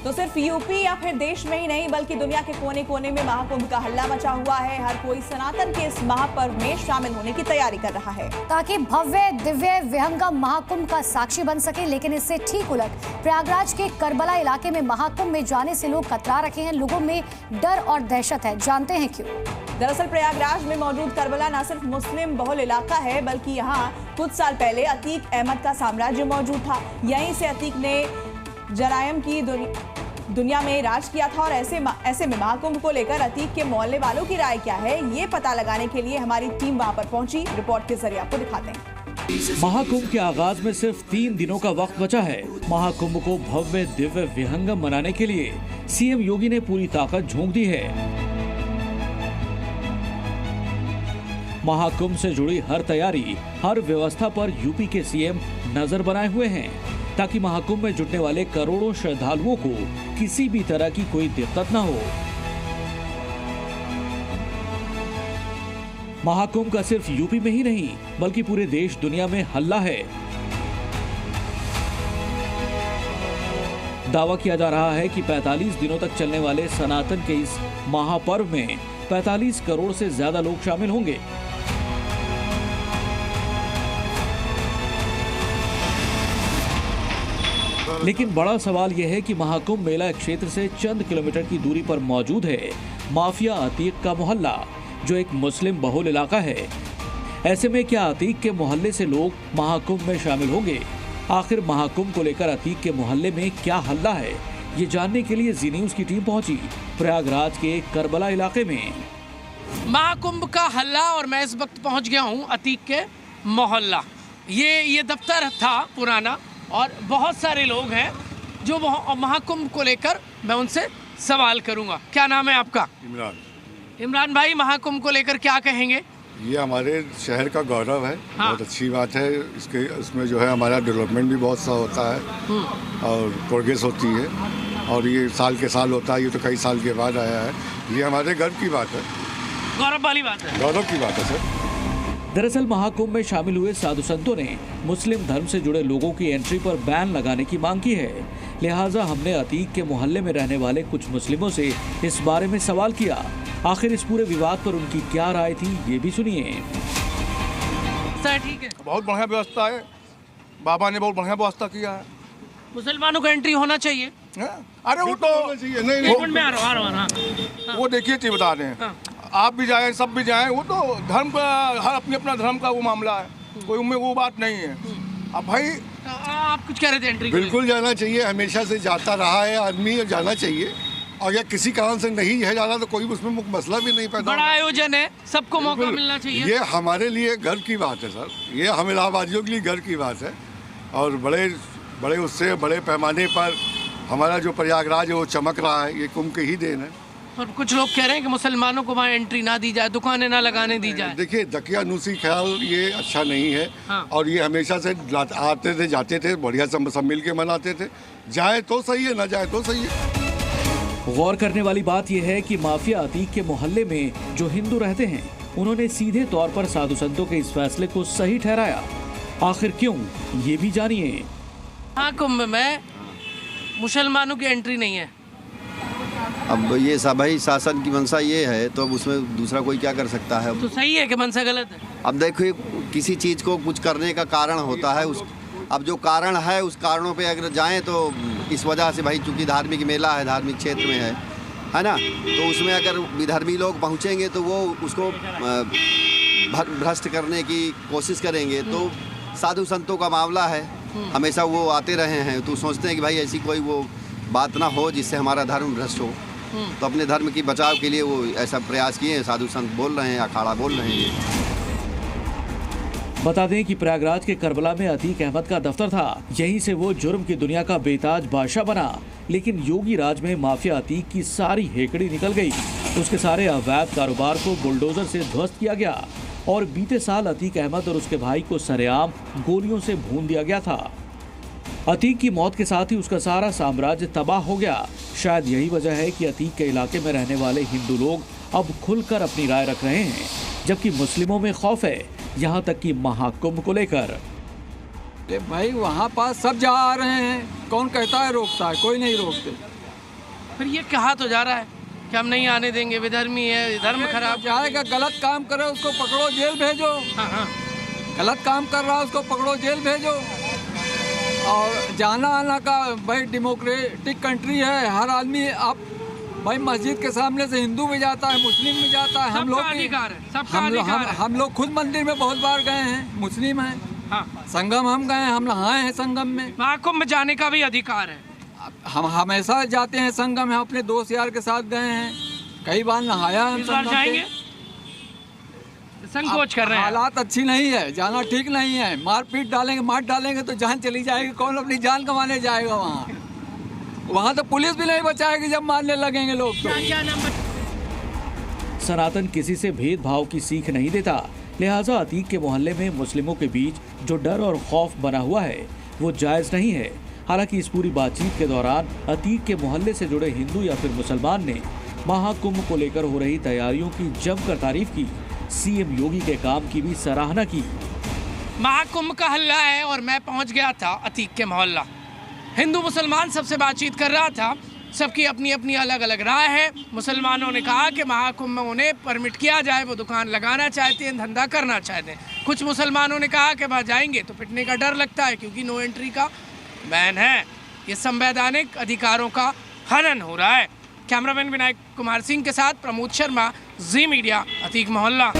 तो सिर्फ यूपी या फिर देश में ही नहीं बल्कि दुनिया के कोने कोने में महाकुंभ का हल्ला मचा हुआ है। हर कोई सनातन के इस महापर्व में शामिल होने की तैयारी कर रहा है ताकि भव्य दिव्य विहंगम महाकुंभ का साक्षी बन सके। लेकिन इससे ठीक उलट प्रयागराज के करबला इलाके में महाकुंभ में जाने से लोग कतरा रखे हैं। लोगों में डर और दहशत है, जानते हैं क्यों। दरअसल प्रयागराज में मौजूद करबला न सिर्फ मुस्लिम बहुल इलाका है बल्कि यहाँ कुछ साल पहले अतीक अहमद का साम्राज्य मौजूद था। यहीं से अतीक ने जरायम की दुनिया में राज किया था और ऐसे में महाकुंभ को लेकर अतीक के मोहल्ले वालों की राय क्या है, ये पता लगाने के लिए हमारी टीम वहां पर पहुंची। रिपोर्ट के जरिए आपको दिखाते हैं। महाकुंभ के आगाज में सिर्फ 3 दिनों का वक्त बचा है। महाकुंभ को भव्य दिव्य विहंगम मनाने के लिए सीएम योगी ने पूरी ताकत झोंक दी है। महाकुंभ से जुड़ी हर तैयारी, हर व्यवस्था पर यूपी के सीएम नजर बनाए हुए हैं ताकि महाकुंभ में जुटने वाले करोड़ों श्रद्धालुओं को किसी भी तरह की कोई दिक्कत न हो। महाकुंभ का सिर्फ यूपी में ही नहीं बल्कि पूरे देश दुनिया में हल्ला है। दावा किया जा रहा है कि 45 दिनों तक चलने वाले सनातन के इस महापर्व में 45 करोड़ से ज्यादा लोग शामिल होंगे। लेकिन बड़ा सवाल यह है कि महाकुंभ मेला क्षेत्र से चंद किलोमीटर की दूरी पर मौजूद है माफिया अतीक का मोहल्ला, जो एक मुस्लिम बहुल इलाका है। ऐसे में क्या अतीक के मोहल्ले से लोग महाकुंभ में शामिल होंगे? आखिर महाकुंभ को लेकर अतीक के मोहल्ले में क्या हल्ला है, ये जानने के लिए जी न्यूज की टीम पहुंची प्रयागराज के करबला इलाके में। महाकुंभ का हल्ला और मैं इस वक्त पहुंच गया हूं अतीक के मोहल्ला। ये दफ्तर था पुराना और बहुत सारे लोग हैं जो महाकुंभ को लेकर मैं उनसे सवाल करूंगा। क्या नाम है आपका? इमरान। इमरान भाई, महाकुंभ को लेकर क्या कहेंगे? ये हमारे शहर का गौरव है। हाँ। बहुत अच्छी बात है। इसमें जो है हमारा डेवलपमेंट भी बहुत सा होता है और प्रोग्रेस होती है और ये साल के साल होता है। ये तो कई साल के बाद आया है। ये हमारे गर्व की बात है, गौरव वाली बात है, गौरव की बात है सर। दरअसल महाकुंभ में शामिल हुए साधु संतों ने मुस्लिम धर्म से जुड़े लोगों की एंट्री पर बैन लगाने की मांग की है। लिहाजा हमने अतीक के मोहल्ले में रहने वाले कुछ मुस्लिमों से इस बारे में सवाल किया। आखिर इस पूरे विवाद पर उनकी क्या राय थी, ये भी सुनिए। ठीक है, बहुत बढ़िया व्यवस्था है। बाबा ने बहुत बढ़िया व्यवस्था किया है। मुसलमानों को एंट्री होना चाहिए। अरे वो तो नहीं, वो देखिए चीज बता रहे हैं। आप भी जाएं, सब भी जाएं, वो तो धर्म का, हर अपने अपना धर्म का वो मामला है। कोई उनमें वो बात नहीं है। अब भाई आप कुछ कह रहे थे एंट्री? बिल्कुल जाना चाहिए, हमेशा से जाता रहा है आदमी, जाना चाहिए। और या किसी कारण से नहीं है जाना तो कोई उसमें मसला भी नहीं पैदा। बड़ा आयोजन है, सबको मौका मिलना चाहिए। ये हमारे लिए गर्व की बात है सर। ये हम इलाहाबादियों के लिए गर्व की बात है और बड़े उससे बड़े पैमाने पर हमारा जो प्रयागराज है वो चमक रहा है। ये कुंभ के ही देन है। और कुछ लोग कह रहे हैं कि मुसलमानों को वहाँ एंट्री ना दी जाए, दुकानें ना लगाने दी जाए। देखिए, दकियानूसी ख्याल ये अच्छा नहीं है। हाँ। और ये हमेशा से आते थे, जाते थे, बढ़िया सब मिल के मनाते थे। जाए तो सही है, ना जाए तो सही है। गौर करने वाली बात यह है कि माफिया अतीक के मोहल्ले में जो हिंदू रहते हैं उन्होंने सीधे तौर पर साधु संतों के इस फैसले को सही ठहराया। आखिर क्यों, ये भी जानिए। महाकुंभ में मुसलमानों की एंट्री नहीं है। अब ये सभी शासन की मंशा ये है तो अब उसमें दूसरा कोई क्या कर सकता है। तो सही है कि मंशा गलत है? अब देखो, किसी चीज़ को कुछ करने का कारण होता है। अब जो कारण है उस कारणों पे अगर जाएं तो इस वजह से भाई चूंकि धार्मिक मेला है, धार्मिक क्षेत्र में है ना, तो उसमें अगर विधर्मी लोग पहुँचेंगे तो वो उसको भ्रष्ट करने की कोशिश करेंगे। तो साधु संतों का मामला है, हमेशा वो आते रहे हैं तो सोचते हैं कि भाई ऐसी कोई वो बात ना हो जिससे हमारा धर्म भ्रष्ट हो। तो अपने धर्म की बचाव के लिए वो ऐसा प्रयास किए हैं। साधु संत बोल रहे हैं, अखाड़ा बोल रहे हैं। बता दें कि प्रयागराज के करबला में अतीक अहमद का दफ्तर था। यहीं से वो जुर्म की दुनिया का बेताज बादशाह बना। लेकिन योगी राज में माफिया अतीक की सारी हेकड़ी निकल गई। उसके सारे अवैध कारोबार को बुलडोजर से ध्वस्त किया गया और बीते साल अतीक अहमद और उसके भाई को सरेआम गोलियों से भून दिया गया था। अतीक की मौत के साथ ही उसका सारा साम्राज्य तबाह हो गया। शायद यही वजह है कि अतीक के इलाके में रहने वाले हिंदू लोग अब खुलकर अपनी राय रख रहे हैं, जबकि मुस्लिमों में खौफ है, यहाँ तक कि महाकुंभ को लेकर। कि भाई वहाँ पास सब जा आ रहे हैं, कौन कहता है रोकता है? कोई नहीं रोकते। फिर ये कहा तो जा रहा है कि हम नहीं आने देंगे, विधर्मी है, धर्म खराब। जाएगा, गलत काम करे उसको पकड़ो, जेल भेजो। हाँ। गलत काम कर रहा है उसको पकड़ो, जेल भेजो। और जाना आना का भाई डेमोक्रेटिक कंट्री है, हर आदमी आप भाई मस्जिद के सामने से हिंदू भी जाता है, मुस्लिम भी जाता है। हम लोग अधिकार है, सबका अधिकार है। हम लोग खुद मंदिर में बहुत बार गए हैं, मुस्लिम हैं। हाँ। संगम हम गए हैं, हम नहाए हैं संगम में। महाकुंभ जाने का भी अधिकार है। हम हमेशा जाते हैं संगम, हम अपने दोस्त यार के साथ गए हैं, कई बार नहाया है। इस बार जाएंगे? संकोच कर रहे हैं। हालात अच्छी नहीं है, जाना ठीक नहीं है। मार पीट डालेंगे, मार डालेंगे तो जान चली जाएगी। कौन अपनी जान कमाने जाएगा वहाँ? वहाँ तो पुलिस भी नहीं बचाएगी जब मारने लगेंगे लोग तो। सनातन किसी से भेदभाव की सीख नहीं देता, लिहाजा अतीक के मोहल्ले में मुस्लिमों के बीच जो डर और खौफ बना हुआ है वो जायज नहीं है। हालांकि इस पूरी बातचीत के दौरान अतीक के मोहल्ले से जुड़े हिंदू या फिर मुसलमान ने महाकुंभ को लेकर हो रही तैयारियों की जमकर तारीफ की, सीएम योगी के काम की भी सराहना की। महाकुंभ का हल्ला है और मैं पहुंच गया था अतीक के मोहल्ला। हिंदू मुसलमान सबसे बातचीत कर रहा था, सबकी अपनी अपनी अलग अलग राय है। मुसलमानों ने कहा कि महाकुंभ में उन्हें परमिट किया जाए, वो दुकान लगाना चाहते हैं, धंधा करना चाहते हैं। कुछ मुसलमानों ने कहा कि वहाँ जाएंगे तो पिटने का डर लगता है क्योंकि नो एंट्री का बैन है। ये संवैधानिक अधिकारों का हनन हो रहा है। कैमरामैन विनायक कुमार सिंह के साथ प्रमोद शर्मा, जी मीडिया, अतीक मोहल्ला।